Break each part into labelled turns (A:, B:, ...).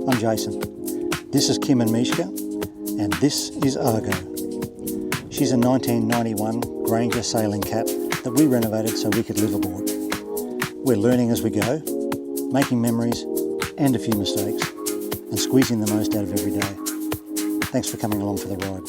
A: I'm Jason. This is Kim and Mishka, and this is ARGO. She's a 1991 Granger sailing cat that we renovated so we could live aboard. We're learning as we go, making memories and a few mistakes, and squeezing the most out of every day. Thanks for coming along for the ride.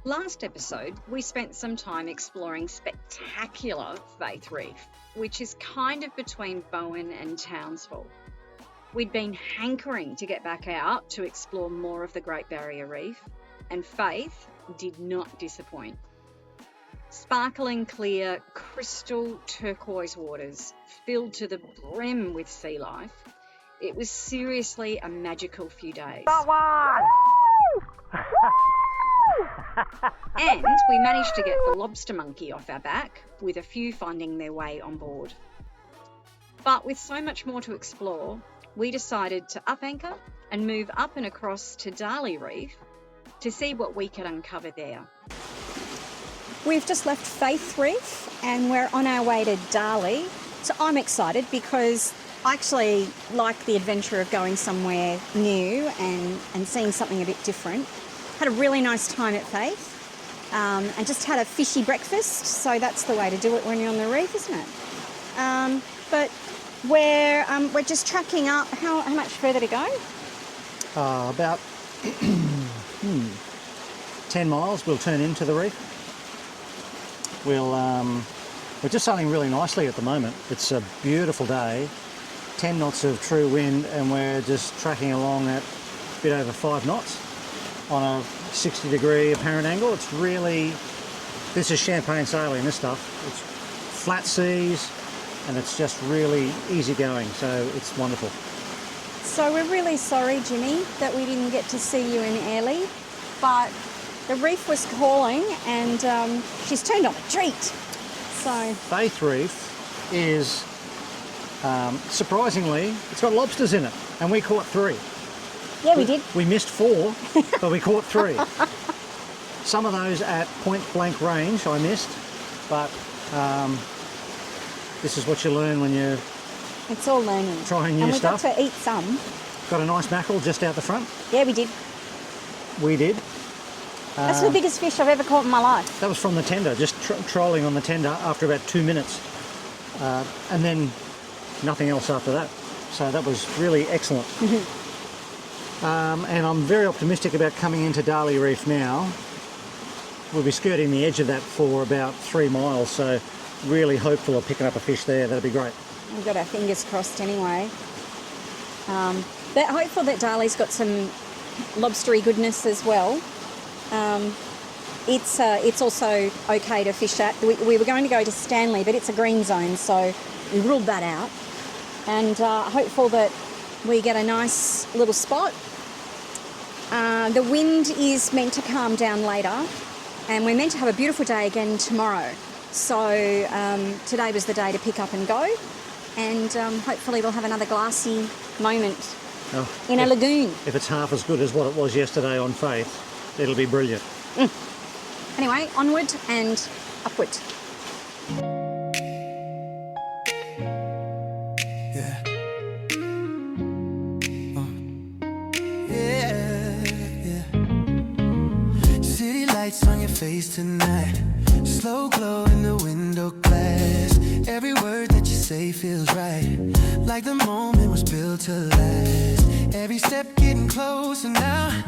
B: Last episode, we spent some time exploring spectacular Faith Reef, which is kind of between Bowen and Townsville. We'd been hankering to get back out to explore more of the Great Barrier Reef, and Faith did not disappoint. Sparkling clear, crystal turquoise waters filled to the brim with sea life. It was seriously a magical few days. And we managed to get the lobster monkey off our back, with a few finding their way on board. But with so much more to explore, we decided to up anchor and move up and across to Darley Reef to see what we could uncover there.
C: We've just left Faith Reef and we're on our way to Darley. So I'm excited because I actually like the adventure of going somewhere new and seeing something a bit different. Had a really nice time at Faith and just had a fishy breakfast, so that's the way to do it when you're on the reef, isn't it? But we're just tracking up. How much further to go?
A: About 10 miles we'll turn into the reef. We're just sailing really nicely at the moment. It's a beautiful day, 10 knots of true wind, and we're just tracking along at a bit over 5 knots. On a 60-degree apparent angle. It's really, this is champagne sailing, this stuff. It's flat seas and it's just really easy going, so it's wonderful.
C: So we're really sorry, Jimmy, that we didn't get to see you in early, but the reef was calling and she's turned on a treat. So
A: Faith Reef is, surprisingly, it's got lobsters in it, and we caught 3.
C: Yeah, we did.
A: We missed 4, but we caught 3. Some of those at point blank range I missed, but this is what you learn when you
C: It's all learning.
A: Trying new stuff.
C: And we got to eat some.
A: Got a nice mackerel just out the front.
C: Yeah, we did.
A: We did.
C: That's the biggest fish I've ever caught in my life.
A: That was from the tender, just trolling on the tender after about 2 minutes. And then nothing else after that. So that was really excellent. And I'm very optimistic about coming into Darley Reef now. We'll be skirting the edge of that for about 3 miles, so really hopeful of picking up a fish there. That'd be great.
C: We've got our fingers crossed anyway. But hopeful that Darley's got some lobstery goodness as well. It's also okay to fish at. We were going to go to Stanley, but it's a green zone, so we ruled that out. And hopeful that we get a nice little spot. The wind is meant to calm down later, and we're meant to have a beautiful day again tomorrow. So today was the day to pick up and go, and hopefully we'll have another glassy moment in a lagoon.
A: If it's half as good as what it was yesterday on Faith, it'll be brilliant.
C: Anyway, onward and upward.
D: On your face tonight, slow glow in the window glass. Every word that you say feels right, like the moment was built to last. Every step getting closer now,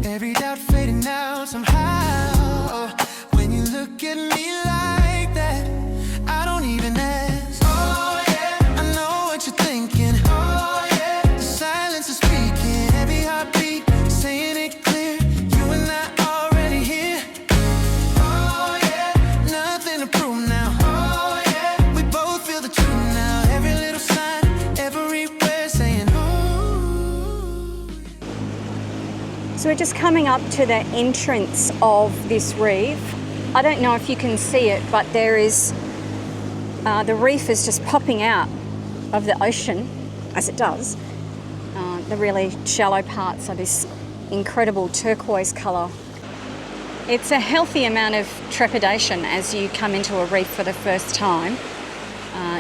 D: every doubt fading out somehow. When you look at me like that, I don't even ask. Oh yeah, I know what you're thinking. Oh yeah, the silence is speaking. Every heartbeat saying it clear. You and I already here. Oh yeah, nothing to prove now. Oh yeah, we both feel the truth now. Every little sign, everywhere saying oh.
C: So we're just coming up to the entrance of this reef. I don't know if you can see it, but there is, the reef is just popping out of the ocean, as it does. The really shallow parts are this incredible turquoise colour. It's a healthy amount of trepidation as you come into a reef for the first time.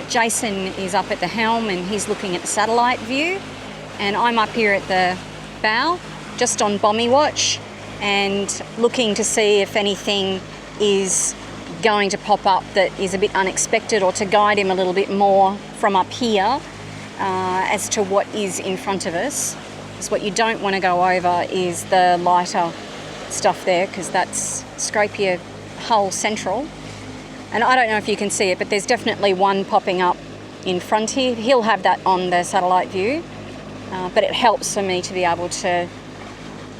C: Jason is up at the helm and he's looking at the satellite view, and I'm up here at the bow, just on bommy watch, and looking to see if anything is going to pop up that is a bit unexpected, or to guide him a little bit more from up here as to what is in front of us. Because what you don't want to go over is the lighter stuff there, because that's scrape your hull central. And I don't know if you can see it, but there's definitely one popping up in front here. He'll have that on the satellite view, but it helps for me to be able to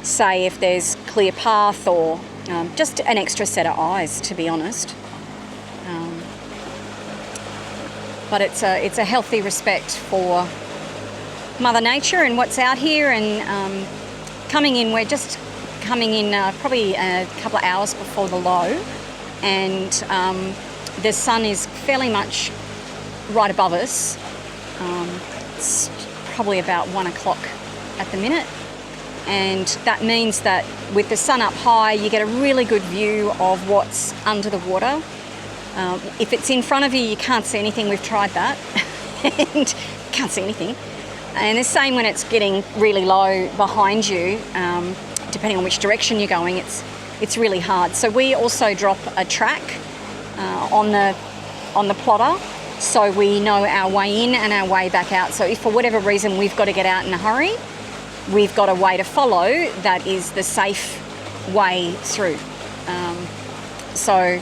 C: say if there's clear path, or just an extra set of eyes, to be honest. But it's a healthy respect for Mother Nature and what's out here. And we're just coming in probably a couple of hours before the low, and the sun is fairly much right above us. It's probably about 1 o'clock at the minute, and that means that with the sun up high you get a really good view of what's under the water. If it's in front of you, you can't see anything. We've tried that and can't see anything. And the same when it's getting really low behind you, depending on which direction you're going, it's really hard. So we also drop a track on the plotter, so we know our way in and our way back out. So if for whatever reason we've got to get out in a hurry, we've got a way to follow that is the safe way through. So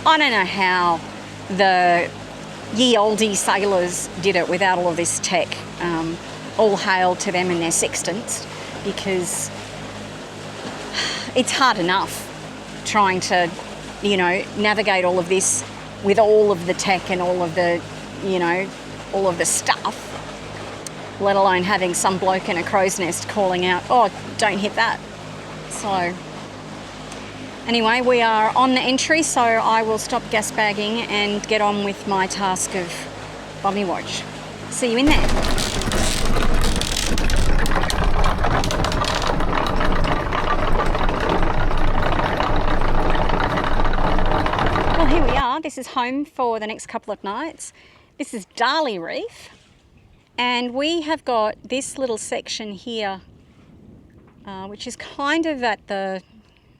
C: I don't know how the ye olde sailors did it without all of this tech. All hail to them and their sextants, because it's hard enough trying to, navigate all of this with all of the tech and all of the, all of the stuff, let alone having some bloke in a crow's nest calling out, "Oh, don't hit that." So anyway, we are on the entry, so I will stop gas bagging and get on with my task of bommy watch. See you in there. Well, here we are. This is home for the next couple of nights. This is Darley Reef, and we have got this little section here, which is kind of at the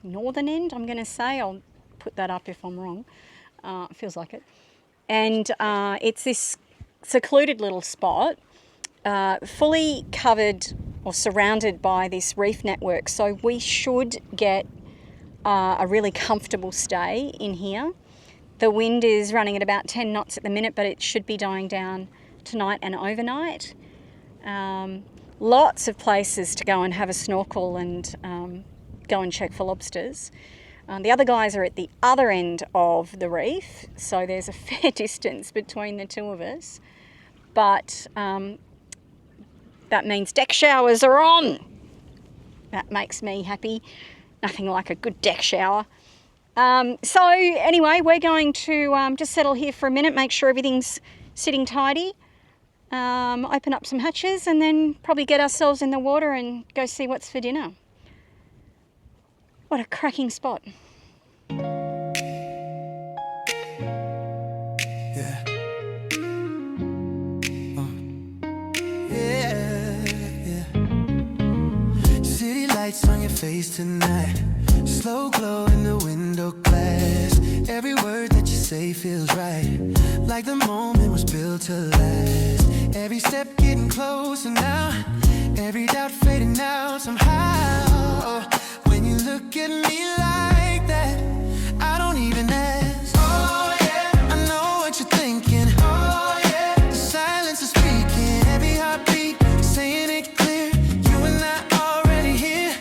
C: northern end, I'm going to say. I'll put that up if I'm wrong. It feels like it. And it's this secluded little spot, fully covered or surrounded by this reef network. So we should get a really comfortable stay in here. The wind is running at about 10 knots at the minute, but it should be dying down tonight and overnight. Lots of places to go and have a snorkel and go and check for lobsters. The other guys are at the other end of the reef, so there's a fair distance between the two of us. But that means deck showers are on. That makes me happy. Nothing like a good deck shower. So anyway, we're going to just settle here for a minute, make sure everything's sitting tidy, open up some hatches, and then probably get ourselves in the water and go see what's for dinner. What a cracking spot.
D: City lights on your face tonight, slow glow in the window glass. Every word that you say feels right, like the moment was built to last. Every step getting closer now, every doubt fading out somehow. When you look at me like that, I don't even ask. Oh yeah, I know what you're thinking. Oh yeah, the silence is speaking. Every heartbeat saying it clear. You and I already here.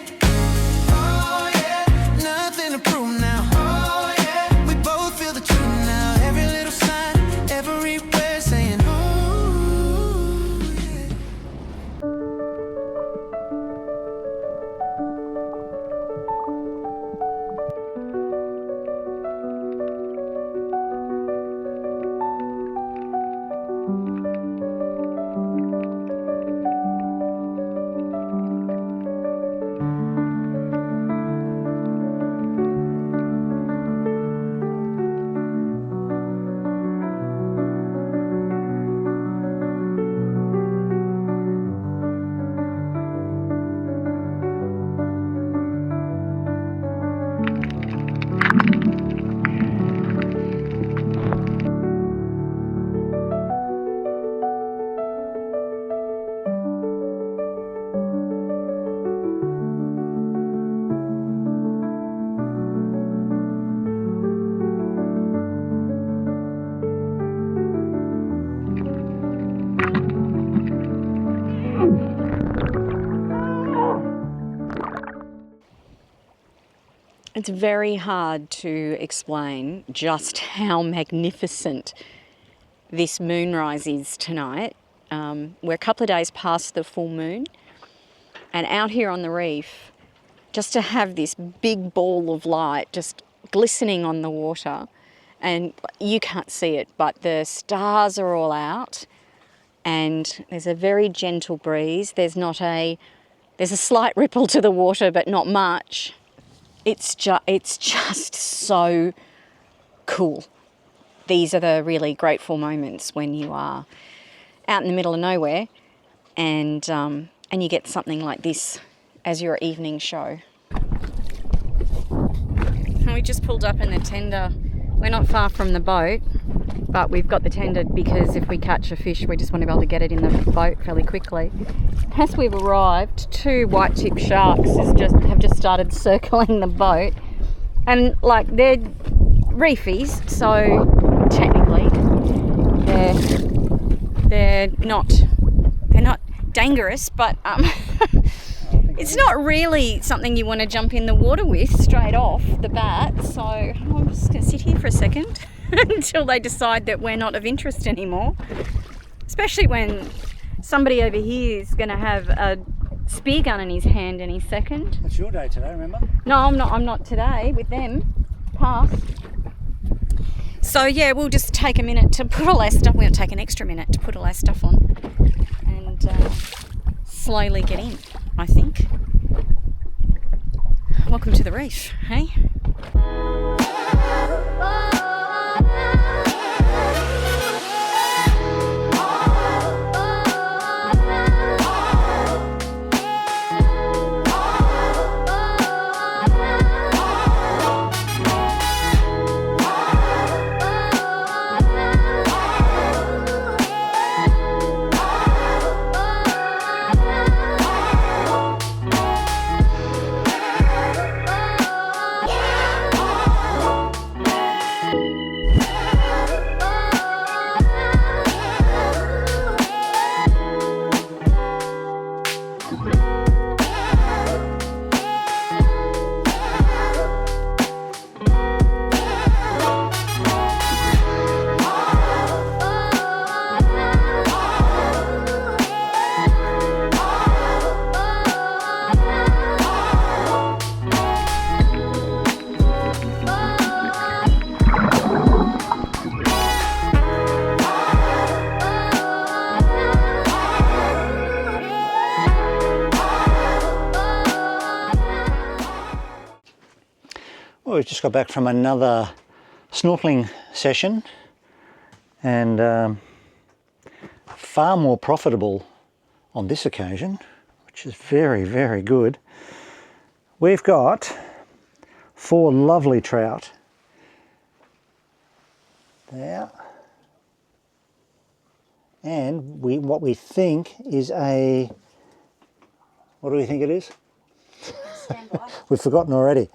D: Oh yeah, nothing to prove now. Oh yeah, we both feel the truth now. Every little sign, everywhere saying oh yeah.
C: It's very hard to explain just how magnificent this moonrise is tonight. We're a couple of days past the full moon, and out here on the reef, just to have this big ball of light just glistening on the water, and you can't see it, but the stars are all out, and there's a very gentle breeze. There's a slight ripple to the water, but not much. It's just so cool. These are the really grateful moments when you are out in the middle of nowhere and you get something like this as your evening show. And we just pulled up in the tender. We're not far from the boat, but we've got the tender because if we catch a fish, we just want to be able to get it in the boat fairly quickly. As we've arrived, 2 white-tip sharks have just started circling the boat, and like they're reefies, so technically they're not dangerous, but it's not really something you want to jump in the water with straight off the bat. So I'm just going to sit here for a second until they decide that we're not of interest anymore, especially when somebody over here is going to have a spear gun in his hand any second.
A: It's your day today, remember?
C: No, I'm not today with them. Pass. So yeah, we'll just take a minute to put all our stuff. We'll take an extra minute to put all our stuff on and slowly get in, I think. Welcome to the reef, hey?
A: Well, we've just got back from another snorkeling session, and far more profitable on this occasion, which is very, very good. We've got 4 lovely trout there, and what we think is a, what do we think it is?
C: Stand by.
A: We've forgotten already.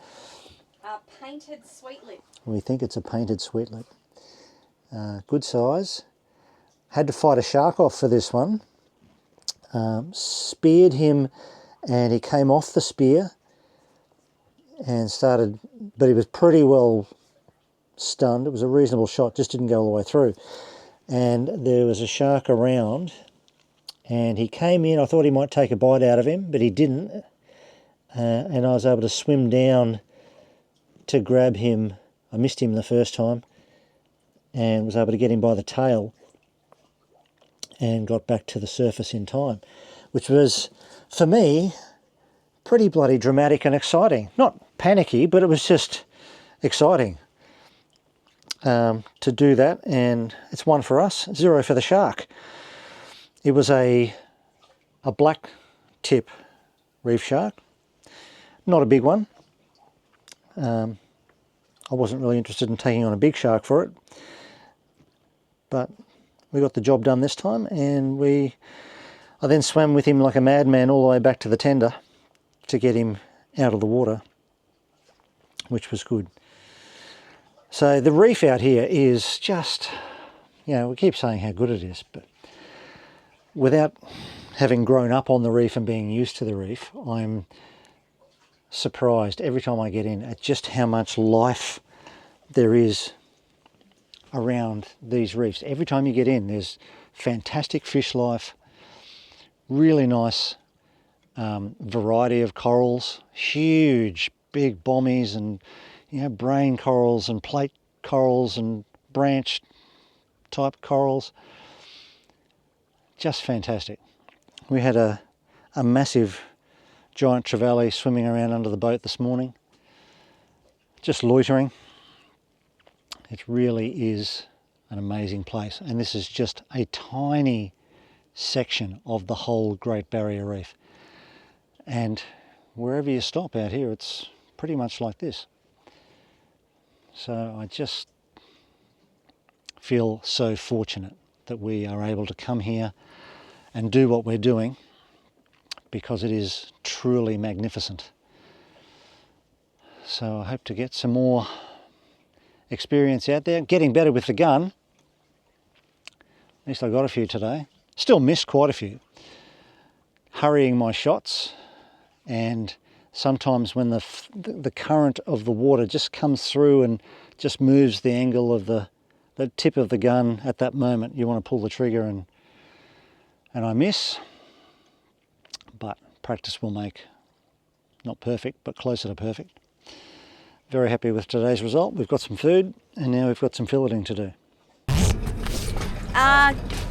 C: Painted sweet lip.
A: We think it's a painted sweet lip. Good size. Had to fight a shark off for this one. Speared him and he came off the spear and started, but he was pretty well stunned. It was a reasonable shot, just didn't go all the way through. And there was a shark around and he came in. I thought he might take a bite out of him, but he didn't. And I was able to swim down to grab him. I missed him the first time and was able to get him by the tail and got back to the surface in time, which was, for me, pretty bloody dramatic and exciting. Not panicky, but it was just exciting to do that, and it's 1 for us, 0 for the shark. It was a black tip reef shark, not a big one. I wasn't really interested in taking on a big shark for it, but we got the job done this time, and I then swam with him like a madman all the way back to the tender to get him out of the water, which was good. So the reef out here is just, you know, we keep saying how good it is, but without having grown up on the reef and being used to the reef, I'm surprised every time I get in at just how much life there is around these reefs. Every time you get in, there's fantastic fish life, really nice variety of corals, huge big bommies and brain corals and plate corals and branch type corals. Just fantastic. We had a massive giant trevally swimming around under the boat this morning, just loitering. It really is an amazing place, and this is just a tiny section of the whole Great Barrier Reef. And wherever you stop out here, it's pretty much like this. So I just feel so fortunate that we are able to come here and do what we're doing, because it is truly magnificent. So I hope to get some more experience out there, getting better with the gun. At least I got a few today. Still missed quite a few. Hurrying my shots, and sometimes when the current of the water just comes through and just moves the angle of the tip of the gun at that moment, you want to pull the trigger and I miss. But practice will make, not perfect, but closer to perfect. Very happy with today's result. We've got some food and now we've got some filleting to do.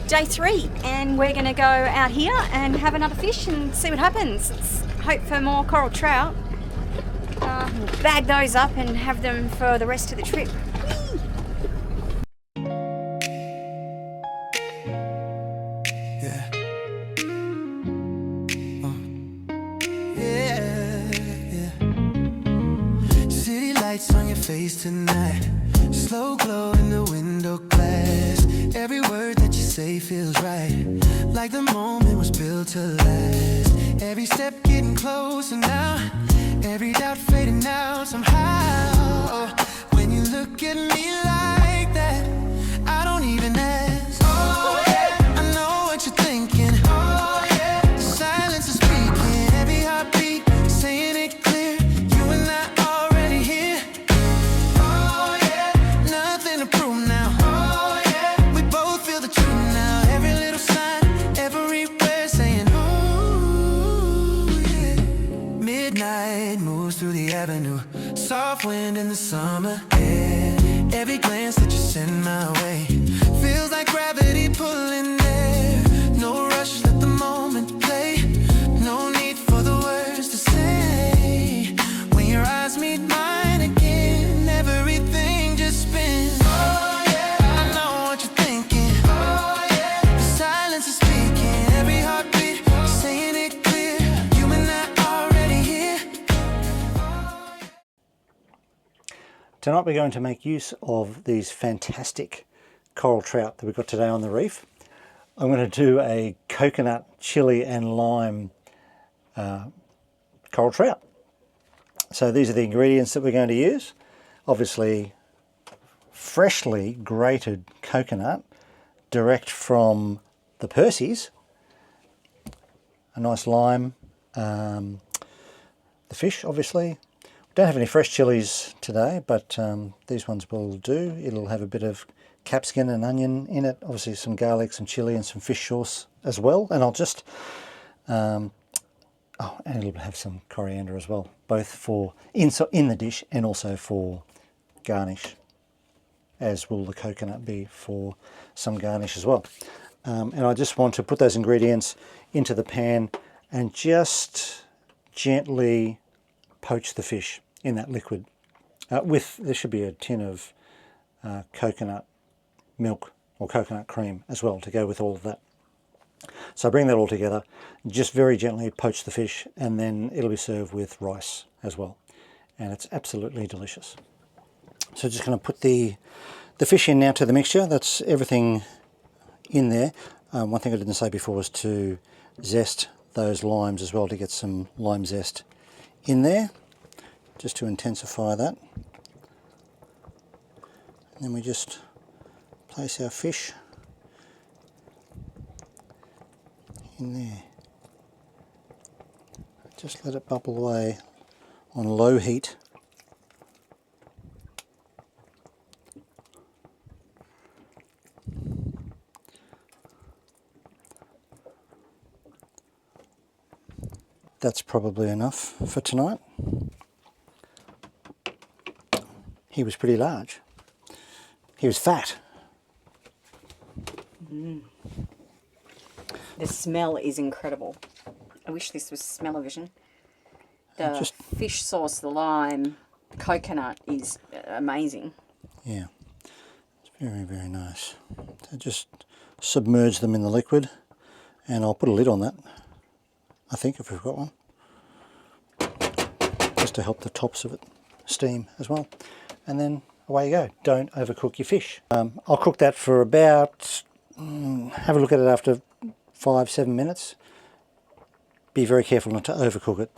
C: Day 3, and we're going to go out here and have another fish and see what happens. Let's hope for more coral trout. Bag those up and have them for the rest of the trip.
D: Yeah. City lights on your face tonight. Slow glow in the window glass. Every word that you say feels right, like the moment was built to last. Every step getting closer now, every doubt fading out somehow. When you look at me like that, I don't even ask. Oh yeah, I know what you're thinking. Oh yeah, the silence is speaking. Every heartbeat saying it clear. You and I already here. Oh yeah, nothing to prove now. Oh yeah, we both feel the truth now. Every little sign, everywhere saying ooh yeah. Midnight moves through the avenue, soft wind in the summer air. Every glance that you send my way feels like gravity pulling there. No rush, let the moment play. No need for the words to say. When your eyes meet mine again, everything just spins. Oh yeah, I know what you're thinking. Oh yeah, the silence is speaking. Every heartbeat saying it clear. You and I already here.
A: Tonight we're going to make use of these fantastic coral trout that we've got today on the reef. I'm going to do a coconut, chili and lime coral trout. So these are the ingredients that we're going to use. Obviously freshly grated coconut direct from the Percy's, a nice lime, the fish obviously. Don't have any fresh chilies today, but these ones will do. It'll have a bit of capsicum and onion in it, obviously some garlic, some chili and some fish sauce as well. And I'll just, and it'll have some coriander as well, both for in the dish and also for garnish, as will the coconut be for some garnish as well. And I just want to put those ingredients into the pan and just gently poach the fish in that liquid. There should be a tin of coconut milk or coconut cream as well to go with all of that. So bring that all together, just very gently poach the fish, and then it'll be served with rice as well. And it's absolutely delicious. So just going to put the fish in now to the mixture. That's everything in there. One thing I didn't say before was to zest those limes as well, to get some lime zest in there, just to intensify that. And then we just place our fish in there. Just let it bubble away on low heat. That's probably enough for tonight. He was pretty large. He was fat.
C: The smell is incredible. I wish this was smell-o-vision. The fish sauce, the lime, coconut is amazing.
A: Yeah, it's very, very nice. So just submerge them in the liquid, and I'll put a lid on that, I think, if we've got one, just to help the tops of it steam as well. And then away you go. Don't overcook your fish. I'll cook that for about, have a look at it after 5-7 minutes. Be very careful not to overcook it.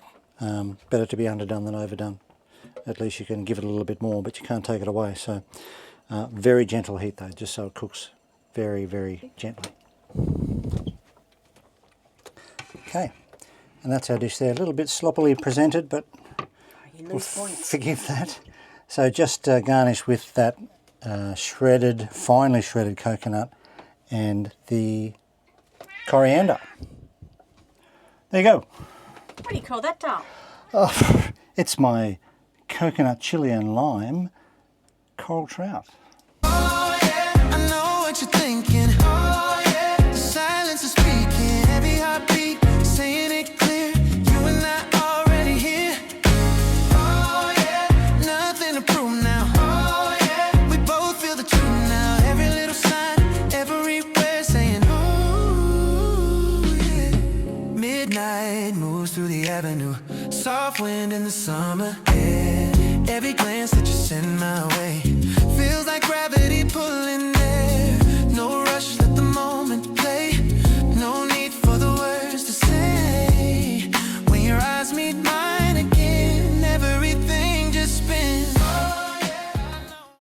A: Better to be underdone than overdone. At least you can give it a little bit more, but you can't take it away. So very gentle heat though, just so it cooks very, very gently. Okay, and that's our dish there. A little bit sloppily presented, but we'll forgive that. So just garnish with that finely shredded coconut and the coriander. There you go.
C: What do you call that, Darl?
A: Oh, it's my coconut chili and lime coral trout.
D: Oh yeah, I know what you're thinking. Oh yeah, the silence is speaking. Every heartbeat saying it clear. You and I already here. Oh yeah, nothing to prove now. Oh yeah, we both feel the truth now. Every little sign, everywhere saying oh yeah. Midnight moves through the avenue. Soft wind in the summer air. Every glance that you send